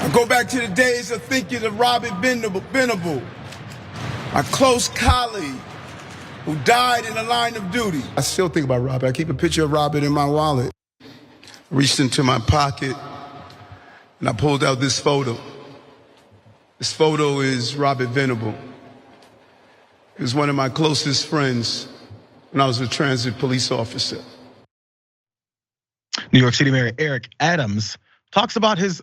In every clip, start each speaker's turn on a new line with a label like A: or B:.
A: I go back to the days of thinking of Robert Venable, my close colleague who died in the line of duty. I still think about Robert. I keep a picture of Robert in my wallet. I reached into my pocket and I pulled out this photo. This photo is Robert Venable. He was one of my closest friends when I was a transit police officer.
B: New York City Mayor Eric Adams talks about his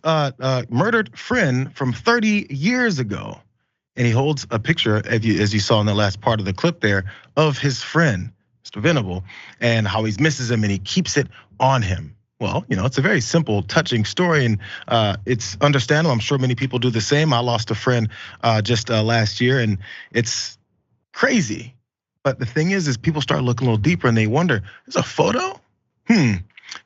B: murdered friend from 30 years ago. And he holds a picture, as you saw in the last part of the clip there, of his friend, Mr. Venable, and how he misses him and he keeps it on him. Well, it's a very simple, touching story, and it's understandable. I'm sure many people do the same. I lost a friend just last year, and it's crazy. But the thing is people start looking a little deeper and they wonder, there's a photo?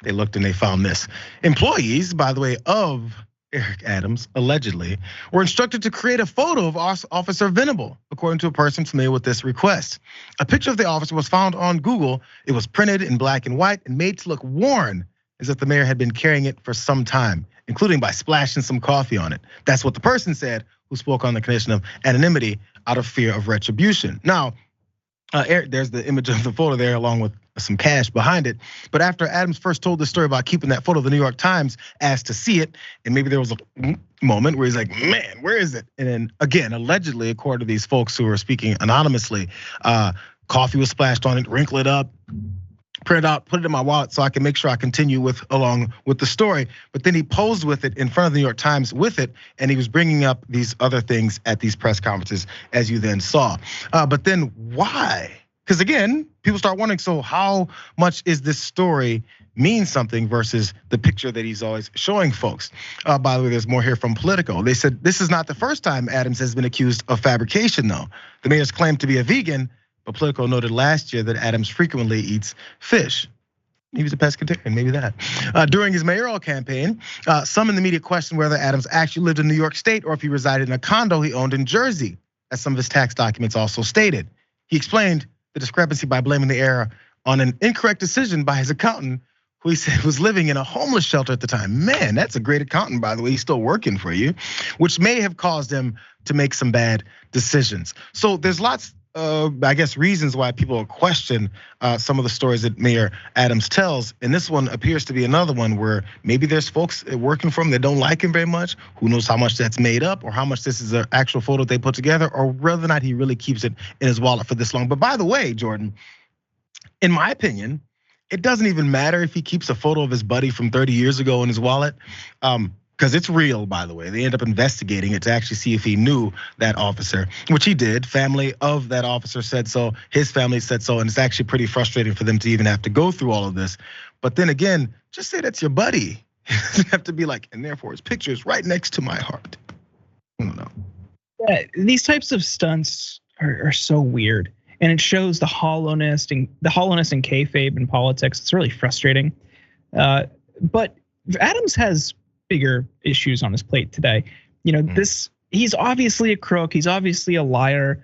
B: They looked and they found this. Employees, by the way, of Eric Adams, allegedly, were instructed to create a photo of Officer Venable, according to a person familiar with this request. A picture of the officer was found on Google. It was printed in black and white and made to look worn, as if the mayor had been carrying it for some time, including by splashing some coffee on it. That's what the person said who spoke on the condition of anonymity out of fear of retribution. Now, Eric, there's the image of the photo there along with some cash behind it. But after Adams first told the story about keeping that photo, the New York Times asked to see it. And maybe there was a moment where he's like, man, where is it? And then again, allegedly, according to these folks who are speaking anonymously, coffee was splashed on it, wrinkle it up, print it out, put it in my wallet so I can make sure I continue along with the story. But then he posed with it in front of the New York Times with it, and he was bringing up these other things at these press conferences, as you then saw. But then why? Because again, people start wondering, so how much is this story mean something versus the picture that he's always showing folks? By the way, there's more here from Politico. They said this is not the first time Adams has been accused of fabrication, though. The mayor's claimed to be a vegan, but Politico noted last year that Adams frequently eats fish. He was a pescatarian, maybe that. During his mayoral campaign, some in the media questioned whether Adams actually lived in New York State or if he resided in a condo he owned in Jersey, as some of his tax documents also stated. He explained the discrepancy by blaming the error on an incorrect decision by his accountant, who he said was living in a homeless shelter at the time. Man, that's a great accountant, by the way. He's still working for you, which may have caused him to make some bad decisions. So there's lots I guess, reasons why people question some of the stories that Mayor Adams tells. And this one appears to be another one where maybe there's folks working for him that don't like him very much. Who knows how much that's made up or how much this is an actual photo they put together, or whether or not he really keeps it in his wallet for this long. But by the way, Jordan, in my opinion, it doesn't even matter if he keeps a photo of his buddy from 30 years ago in his wallet. Because it's real, by the way. They end up investigating it to actually see if he knew that officer, which he did. Family of that officer said so, his family said so, and it's actually pretty frustrating for them to even have to go through all of this. But then again, just say that's your buddy. You have to be like, and therefore his picture is right next to my heart. I don't know.
C: Yeah, these types of stunts are so weird, and it shows the hollowness and kayfabe in politics. It's really frustrating. But Adams has bigger issues on his plate today. He's obviously a crook. He's obviously a liar.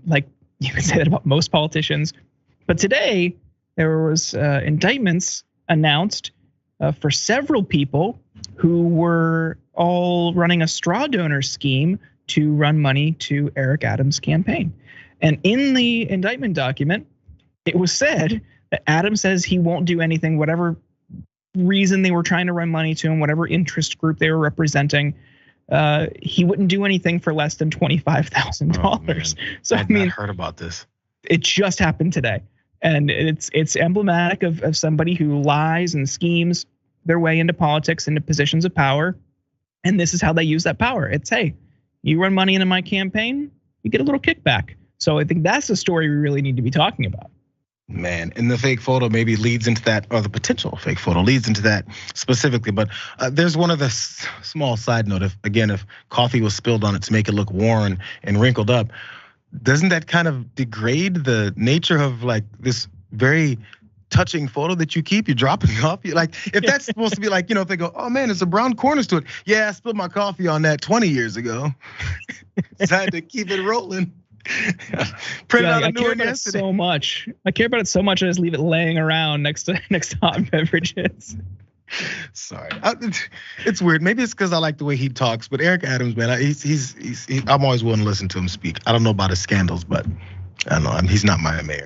C: Like you could say that about most politicians. But today there was indictments announced for several people who were all running a straw donor scheme to run money to Eric Adams' campaign. And in the indictment document, it was said that Adams says he won't do anything, whatever reason they were trying to run money to him, whatever interest group they were representing, he wouldn't do anything for less than $25,000. So I mean,
B: heard about this.
C: It just happened today, and it's emblematic of somebody who lies and schemes their way into politics, into positions of power, and this is how they use that power. It's, hey, you run money into my campaign, you get a little kickback. So I think that's the story we really need to be talking about.
B: Man, and the fake photo maybe leads into that, or the potential fake photo leads into that specifically. But there's one other small side note. If coffee was spilled on it to make it look worn and wrinkled up, doesn't that kind of degrade the nature of like this very touching photo that you keep? You're dropping coffee. Like if that's supposed to be like, if they go, oh man, there's a brown corners to it. Yeah, I spilled my coffee on that 20 years ago. Decided to keep it rolling.
C: Print out a new one yesterday. So much. I care about it so much. I just leave it laying around next to hot beverages.
B: Sorry, it's weird. Maybe it's because I like the way he talks. But Eric Adams, man, I'm always willing to listen to him speak. I don't know about his scandals, but I don't know. He's not my mayor.